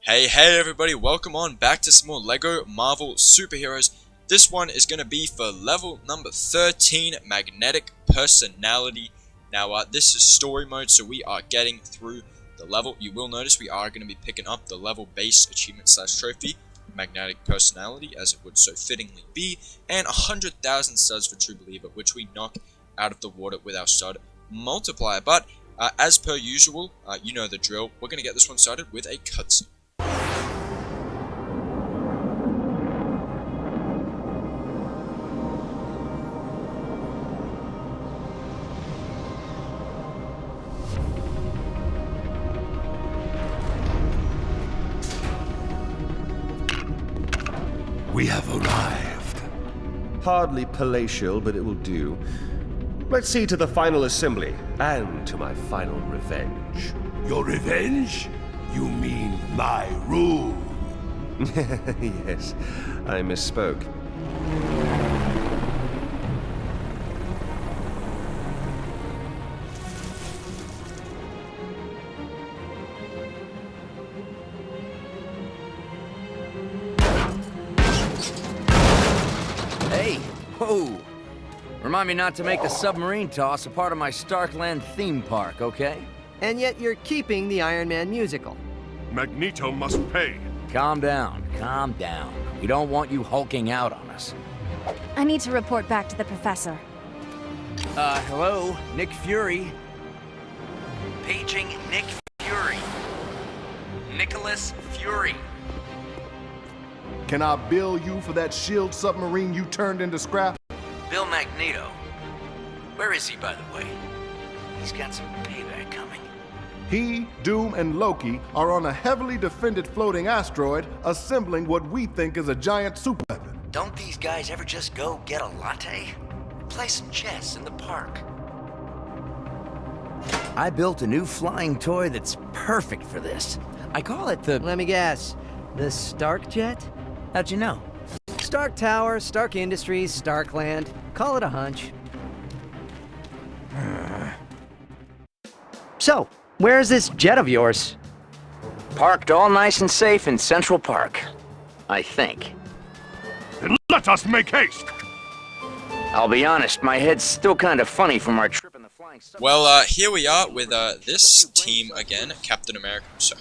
Hey everybody, welcome on back to some more LEGO Marvel Superheroes. This one is going to be for level number 13, Magnetic Personality. Now this is story mode, so we are getting through the level. You will notice we are going to be picking up the level base achievement / trophy, Magnetic Personality, as it would so fittingly be, and 100,000 studs for True Believer, which we knock out of the water with our stud multiplier. But as per usual, you know the drill, we're going to get this one started with a cutscene. We have arrived. Hardly palatial, but it will do. Let's see to the final assembly, and to my final revenge. Your revenge? You mean my rule? Yes, I misspoke. Hey, whoa! Remind me not to make the submarine toss a part of my Starkland theme park, okay? And yet you're keeping the Iron Man musical. Magneto must pay. Calm down, calm down. We don't want you hulking out on us. I need to report back to the professor. Hello? Nick Fury? Paging Nick Fury. Nicholas Fury. Can I bill you for that shield submarine you turned into scrap? Bill Magneto. Where is he, by the way? He's got some payback coming. He, Doom, and Loki are on a heavily defended floating asteroid assembling what we think is a giant super weapon. Don't these guys ever just go get a latte? Play some chess in the park. I built a new flying toy that's perfect for this. I call it the... Let me guess. The Stark Jet? How'd you know? Stark Tower, Stark Industries, Starkland. Call it a hunch. So, where's this jet of yours? Parked all nice and safe in Central Park. I think. Then let us make haste. I'll be honest, my head's still kind of funny from our trip in the flying submarine. Well, here we are with this team again. Captain America, sorry,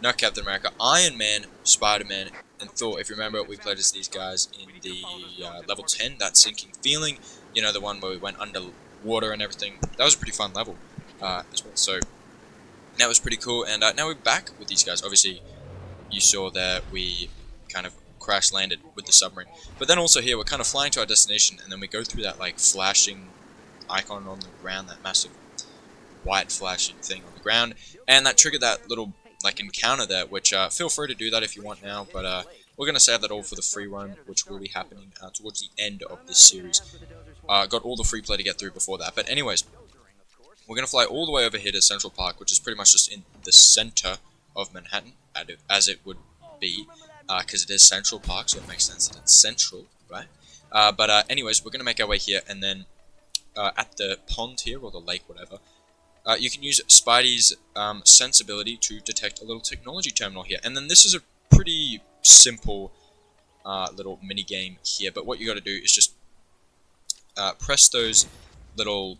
not Captain America, Iron Man, Spider-Man, and Thor. If you remember, we played as these guys in the level 10, that sinking feeling. You know, the one where we went underwater and everything. That was a pretty fun level as well. So that was pretty cool. And now we're back with these guys. Obviously, you saw that we kind of crash landed with the submarine. But then also here, we're kind of flying to our destination, and then we go through that like flashing icon on the ground, that massive white flashing thing on the ground, and that triggered that little like encounter there, which feel free to do that if you want now, but we're going to save that all for the free roam, which will be happening towards the end of this series. Got all the free play to get through before that, but anyways, we're going to fly all the way over here to Central Park, which is pretty much just in the center of Manhattan, as it would be, because it is Central Park, so it makes sense that it's central, right? But anyways, we're going to make our way here, and then at the pond here, or the lake, whatever, you can use Spidey's sensibility to detect a little technology terminal here. And then this is a pretty simple little mini game here, but what you got to do is just press those little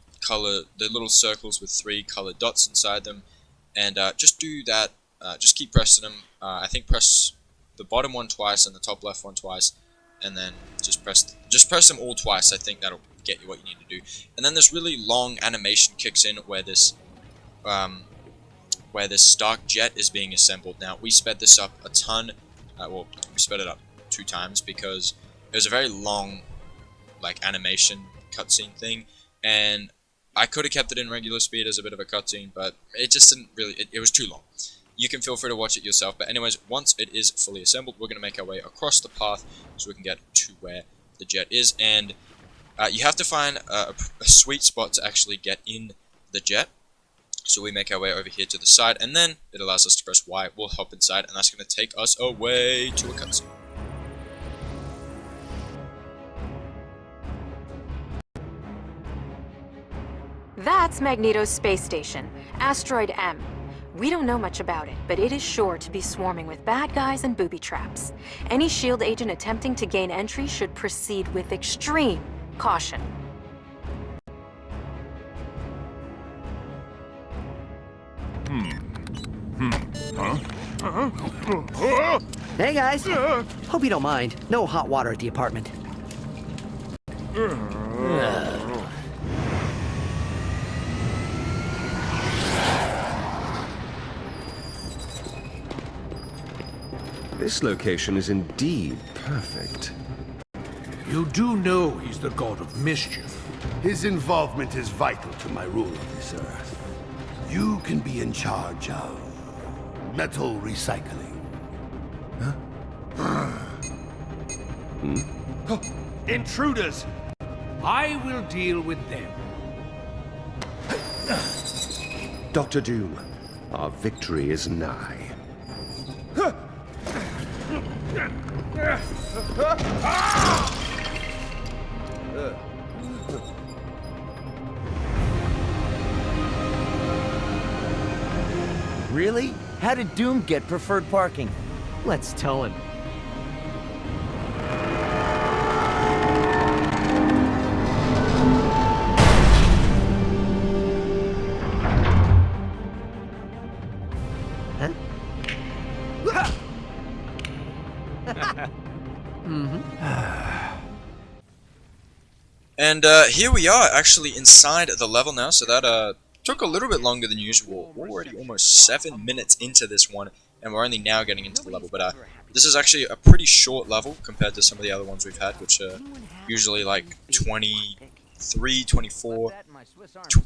little circles with 3 colored dots inside them, and just do that. Just keep pressing them. I think press the bottom one twice and the top left one twice, and then just press them all twice. I think that'll get you what you need to do. And then this really long animation kicks in where this Stark jet is being assembled. Now we sped this up a ton. Well, we sped it up 2 times because it was a very long like animation cutscene thing, and I could have kept it in regular speed as a bit of a cutscene, but it just didn't really, it was too long. You can feel free to watch it yourself, but anyways, once it is fully assembled, we're going to make our way across the path so we can get to where the jet is, and you have to find a sweet spot to actually get in the jet. So we make our way over here to the side, and then it allows us to press Y. We'll hop inside, and that's going to take us away to a cutscene. That's Magneto's space station, Asteroid M. We don't know much about it, but it is sure to be swarming with bad guys and booby traps. Any S.H.I.E.L.D. agent attempting to gain entry should proceed with extreme caution. Hey guys! Hope you don't mind. No hot water at the apartment. This location is indeed perfect. You do know he's the god of mischief. His involvement is vital to my rule of this earth. You can be in charge of metal recycling. Intruders! I will deal with them. Dr. Doom, our victory is nigh. Really? How did Doom get preferred parking? Let's tow him. And here we are, actually inside the level now, so that took a little bit longer than usual. We're already almost 7 minutes into this one, and we're only now getting into the level. But this is actually a pretty short level compared to some of the other ones we've had, which are usually like 23, 24,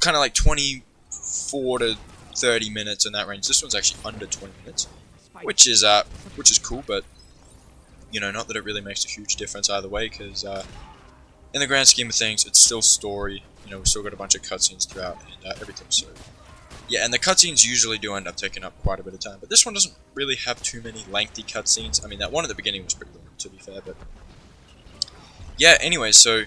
kind of like 24 to 30 minutes in that range. This one's actually under 20 minutes, which is cool, but you know, not that it really makes a huge difference either way, because in the grand scheme of things, it's still story. You know, we still got a bunch of cutscenes throughout and everything. So, yeah, and the cutscenes usually do end up taking up quite a bit of time. But this one doesn't really have too many lengthy cutscenes. I mean, that one at the beginning was pretty long, to be fair. But yeah, anyway, so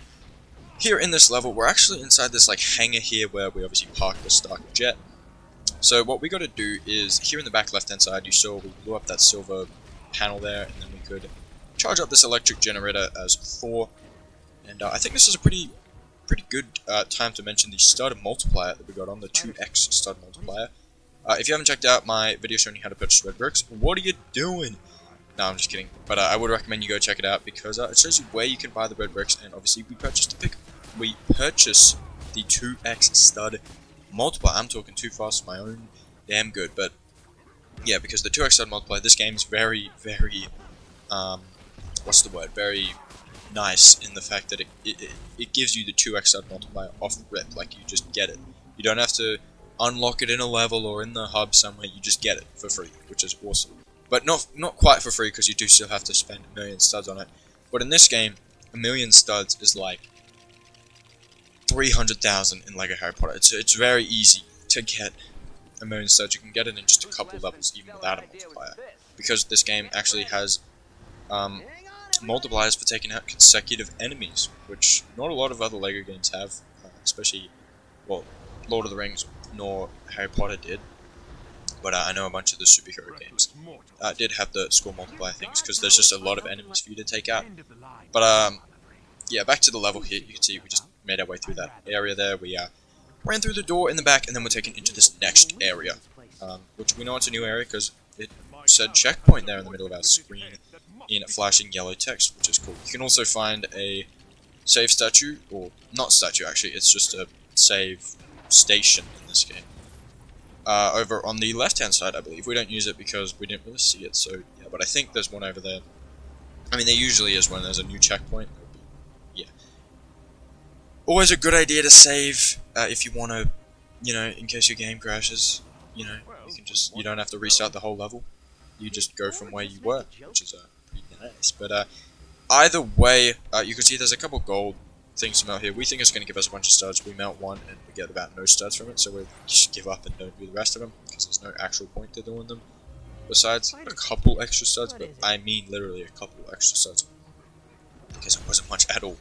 here in this level, we're actually inside this like hangar here where we obviously parked the Stark jet. So what we got to do is here in the back left-hand side, you saw we blew up that silver panel there, and then we could charge up this electric generator as Thor. And I think this is a pretty good time to mention the stud multiplier that we got on, the 2x stud multiplier. If you haven't checked out my video showing you how to purchase red bricks, what are you doing? No, I'm just kidding. But I would recommend you go check it out, because it shows you where you can buy the red bricks, and obviously we purchase the 2x stud multiplier. I'm talking too fast for my own damn good, but yeah, because the 2x stud multiplier, this game is very, very, what's the word? Very nice in the fact that it gives you the 2x stud multiplier off rip, like you just get it. You don't have to unlock it in a level or in the hub somewhere, you just get it for free, which is awesome. But not quite for free, because you do still have to spend 1,000,000 studs on it. But in this game, 1,000,000 studs is like 300,000 in LEGO Harry Potter. It's very easy to get 1,000,000 studs. You can get it in just a couple levels, even without a multiplier, because this game actually has multipliers for taking out consecutive enemies, which not a lot of other LEGO games have, especially, well, Lord of the Rings nor Harry Potter did, but I know a bunch of the superhero games did have the score multiplier things, because there's just a lot of enemies for you to take out. But yeah, back to the level here. You can see we just made our way through that area there. We ran through the door in the back, and then we're taken into this next area, which we know it's a new area because it said checkpoint there in the middle of our screen in flashing yellow text, which is cool. You can also find a save statue, or not statue actually, it's just a save station in this game. Over on the left hand side, I believe. We don't use it because we didn't really see it, so yeah, but I think there's one over there. I mean, there usually is when there's a new checkpoint. Yeah. Always a good idea to save if you want to, you know, in case your game crashes, you know, you don't have to restart the whole level. You just go from where you were, which is pretty nice. But either way, you can see there's a couple gold things to melt here. We think it's going to give us a bunch of studs. We melt one and we get about no studs from it, so we just give up and don't do the rest of them, because there's no actual point to doing them besides a couple extra studs. But I mean literally a couple extra studs, because it wasn't much at all.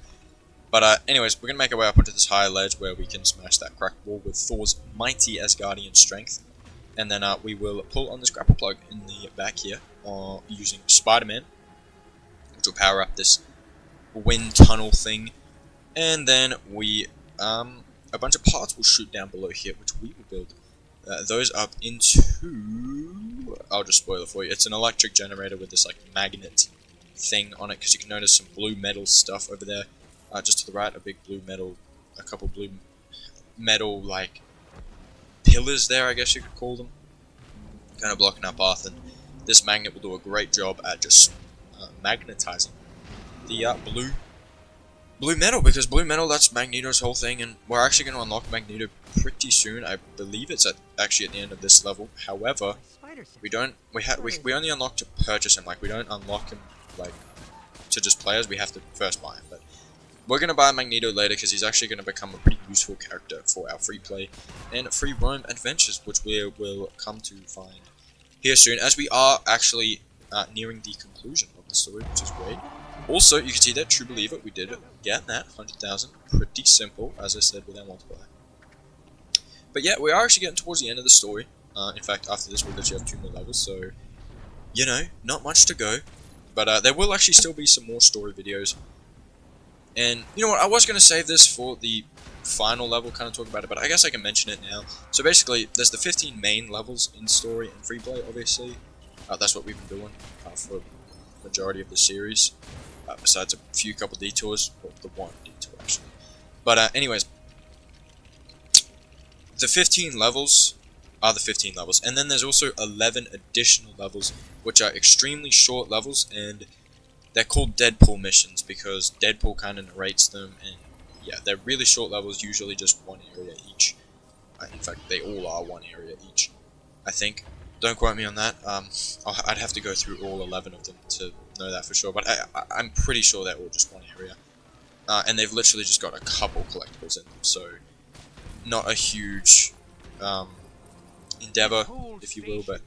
But anyways, we're going to make our way up onto this higher ledge where we can smash that cracked wall with Thor's mighty Asgardian strength. and then we will pull on this grapple plug in the back here, using Spider-Man, which will power up this wind tunnel thing, and then we a bunch of parts will shoot down below here, which we will build those up into. I'll just spoil it for you. It's an electric generator with this like magnet thing on it, because you can notice some blue metal stuff over there, just to the right. A couple blue metal like pillars there, I guess you could call them, kind of blocking our path, and this magnet will do a great job at just magnetizing the blue metal, because blue metal, that's Magneto's whole thing, and we're actually going to unlock Magneto pretty soon. I believe it's actually at the end of this level. However, we only unlock to purchase him. Like, we don't unlock him like to just play as. We have to first buy him, but we're going to buy Magneto later, because he's actually going to become a pretty useful character for our free play and free roam adventures, which we will come to find here soon, as we are actually nearing the conclusion of the story, which is great. Also, you can see that, True Believer, we did get that, 100,000, pretty simple, as I said, with our multiplier. But yeah, we are actually getting towards the end of the story. In fact, after this, we'll literally have 2 more levels, so, you know, not much to go. But there will actually still be some more story videos. And, you know what, I was going to save this for the final level, kind of talk about it, but I guess I can mention it now. So basically, there's the 15 main levels in story and free play, obviously. That's what we've been doing for the majority of the series. Besides a couple detours, or the one detour actually. But anyways, the 15 levels are the 15 levels, and then there's also 11 additional levels, which are extremely short levels, and they're called Deadpool missions because Deadpool kind of narrates them, and yeah, they're really short levels, usually just one area each. In fact, they all are one area each, I think. Don't quote me on that. I'd have to go through all 11 of them to know that for sure, but I'm pretty sure they're all just one area. And they've literally just got a couple collectibles in them, so not a huge endeavor, if you will, but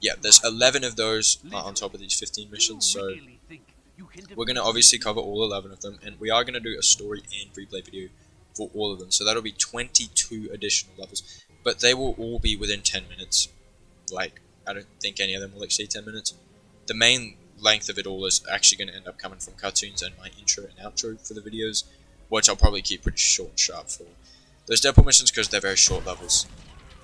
yeah, there's 11 of those on top of these 15 missions, so we're going to obviously cover all 11 of them, and we are going to do a story and replay video for all of them, so that'll be 22 additional levels, but they will all be within 10 minutes. Like, I don't think any of them will exceed 10 minutes. The main length of it all is actually going to end up coming from cartoons and my intro and outro for the videos, which I'll probably keep pretty short and sharp for those Deadpool missions, because they're very short levels.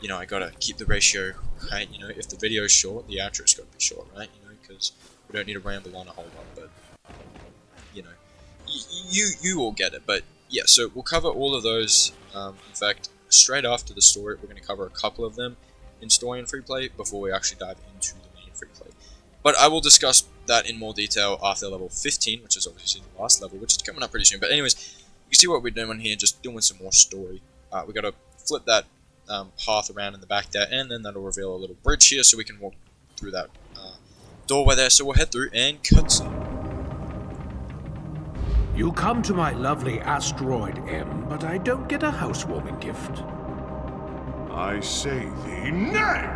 You know, I gotta keep the ratio right. You know, if the video is short, the outro's got to be short, right? You know, because we don't need to ramble on a whole lot. But you know, you all get it. But yeah, so we'll cover all of those. In fact, straight after the story, we're going to cover a couple of them in story and free play before we actually dive into the main free play. But I will discuss that in more detail after level 15, which is obviously the last level, which is coming up pretty soon. But anyways, you can see what we're doing here, just doing some more story. We got to flip that path around in the back there, and then that'll reveal a little bridge here, so we can walk through that doorway there. So we'll head through and cutscene. You come to my lovely Asteroid M, but I don't get a housewarming gift. I say thee nay!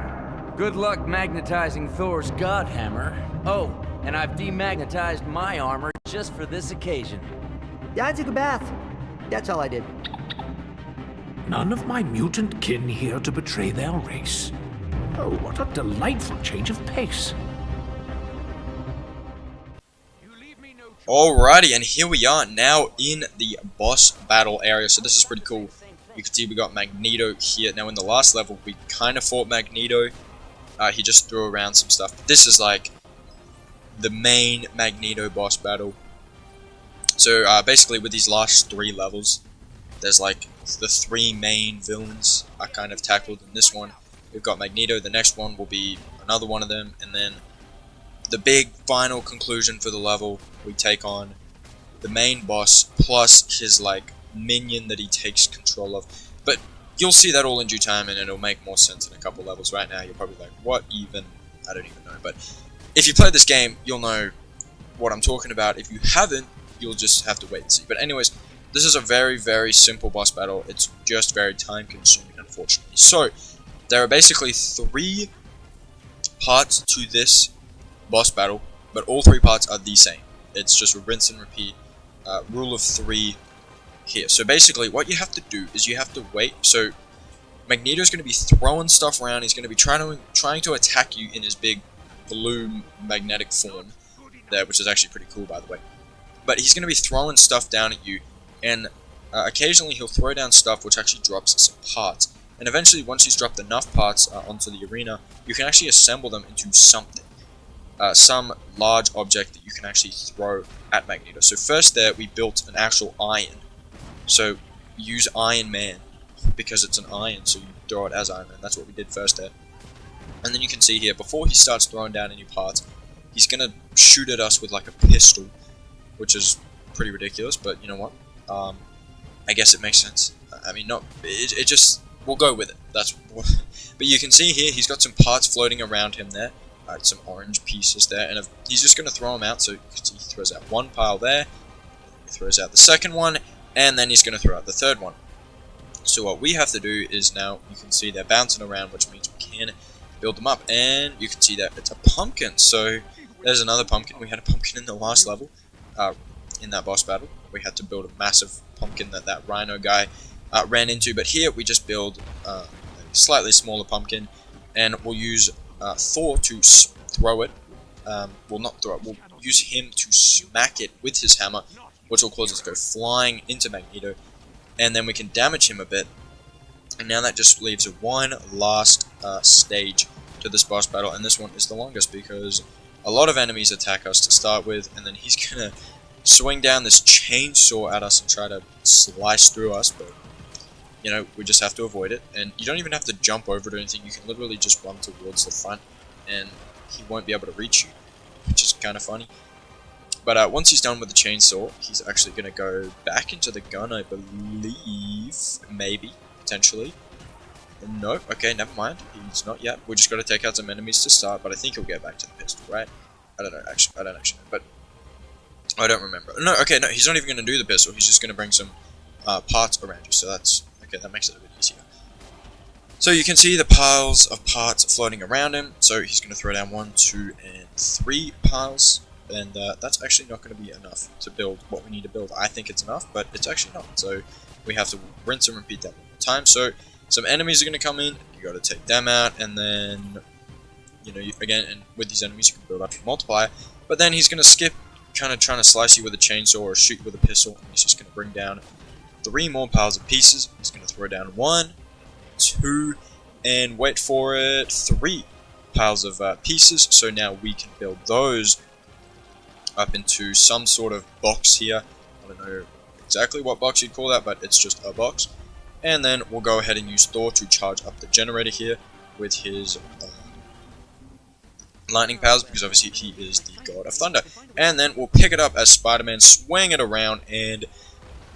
Good luck magnetizing Thor's Godhammer. Oh, and I've demagnetized my armor just for this occasion. I took a bath. That's all I did. None of my mutant kin here to betray their race. Oh, what a delightful change of pace. Alrighty, and here we are now in the boss battle area. So this is pretty cool. You can see we got Magneto here. Now in the last level, we kind of fought Magneto. He just threw around some stuff. But this is like the main Magneto boss battle. So basically with these last 3 levels, there's like the 3 main villains are kind of tackled in this one. We've got Magneto, the next one will be another one of them, and then the big final conclusion for the level, we take on the main boss plus his like minion that he takes control of. But you'll see that all in due time, and it'll make more sense in a couple levels. Right now you're probably like, what even? I don't even know. But if you play this game, you'll know what I'm talking about. If you haven't, you'll just have to wait and see. But anyways, this is a very, very simple boss battle. It's just very time consuming, unfortunately. So there are basically 3 parts to this boss battle, but all 3 parts are the same. It's just a rinse and repeat, rule of 3 here. So basically what you have to do is you have to wait. So Magneto's going to be throwing stuff around. He's going to be trying to attack you in his big blue magnetic form there, which is actually pretty cool, by the way. But he's going to be throwing stuff down at you, and occasionally he'll throw down stuff which actually drops some parts. And eventually, once he's dropped enough parts onto the arena, you can actually assemble them into something. Some large object that you can actually throw at Magneto. So first there, we built an actual iron. So use Iron Man, because it's an iron, so you throw it as Iron Man. That's what we did first there. And then you can see here, before he starts throwing down any parts, he's going to shoot at us with like a pistol, which is pretty ridiculous, but you know what? I guess it makes sense. I mean, it just, we'll go with it. But you can see here, he's got some parts floating around him there. Some orange pieces there, and he's just going to throw them out. So you can see he throws out one pile there, he throws out the second one, and then he's going to throw out the third one. So what we have to do is now, you can see they're bouncing around, which means we can build them up, and you can see that it's a pumpkin. So there's another pumpkin. We had a pumpkin in the last level, in that boss battle. We had to build a massive pumpkin that Rhino guy ran into, but here we just build a slightly smaller pumpkin, and we'll use Thor to throw it. Well, not throw it, we'll use him to smack it with his hammer, which will cause it to go flying into Magneto, and then we can damage him a bit. And now that just leaves one last stage to this boss battle, and this one is the longest because a lot of enemies attack us to start with, and then he's gonna swing down this chainsaw at us and try to slice through us, but you know, we just have to avoid it. And you don't even have to jump over it or anything, you can literally just run towards the front and he won't be able to reach you, which is kind of funny. But once he's done with the chainsaw, he's actually going to go back into the gun, I believe. Maybe, potentially. No, okay, never mind. He's not yet. We just got to take out some enemies to start, but I think he'll get back to the pistol, right? I don't know, actually. I don't actually know, but I don't remember. No, okay, no, he's not even going to do the pistol. He's just going to bring some parts around you, so that's... okay, that makes it a bit easier. So you can see the piles of parts floating around him. So he's going to throw down 1, 2, and 3 piles. And that's actually not going to be enough to build what we need to build. I think it's enough, but it's actually not. So we have to rinse and repeat that one more time. So some enemies are going to come in. You got to take them out. And then, you know, again, and with these enemies you can build up your multiplier. But then he's going to skip, kind of trying to slice you with a chainsaw or shoot you with a pistol. And he's just going to bring down 3 more piles of pieces. He's going to throw down 1, 2, and wait for it, 3 piles of pieces. So now we can build those up into some sort of box here. I don't know exactly what box you'd call that, but it's just a box. And then we'll go ahead and use Thor to charge up the generator here with his lightning powers, because obviously he is the god of thunder. And then we'll pick it up as Spider-Man, swing it around, and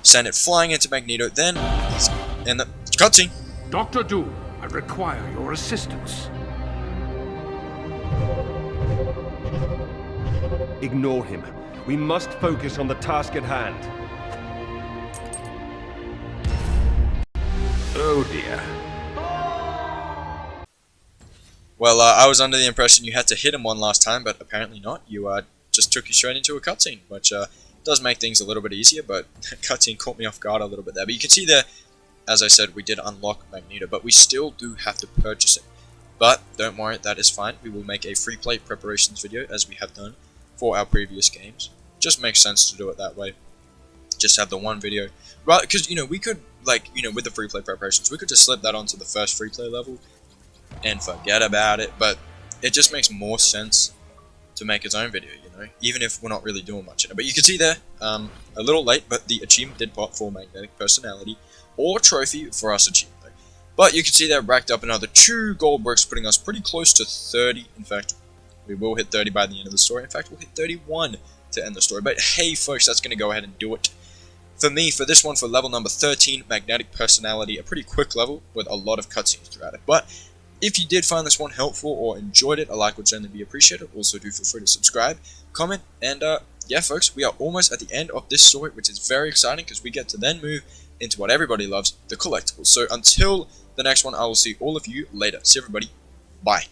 send it flying into Magneto. Then, and the cutscene. Dr. Doom, I require your assistance. Ignore him. We must focus on the task at hand. Oh dear. Well, I was under the impression you had to hit him one last time, but apparently not. You just took you straight into a cutscene, which does make things a little bit easier, but that cutscene caught me off guard a little bit there. But you can see there, as I said, we did unlock Magneto, but we still do have to purchase it. But don't worry, that is fine. We will make a free play preparations video, as we have done for our previous games. Just makes sense to do it that way. Just have the one video, right? Because, you know, we could, like, you know, with the free play preparations, we could just slip that onto the first free play level and forget about it. But it just makes more sense to make its own video, you know, even if we're not really doing much in it. But you can see there, a little late, but the achievement did pop for magnetic personality, or trophy for us achievement. But you can see that racked up another 2 gold bricks, putting us pretty close to 30. In fact, we will hit 30 by the end of the story. In fact, we'll hit 31 to end the story. But hey, folks, that's going to go ahead and do it for me for this one, for level number 13, Magnetic Personality. A pretty quick level with a lot of cutscenes throughout it. But if you did find this one helpful or enjoyed it, a like would certainly be appreciated. Also, do feel free to subscribe, comment, and yeah, folks, we are almost at the end of this story, which is very exciting because we get to then move into what everybody loves, the collectibles. So until the next one, I will see all of you later. See everybody. Bye.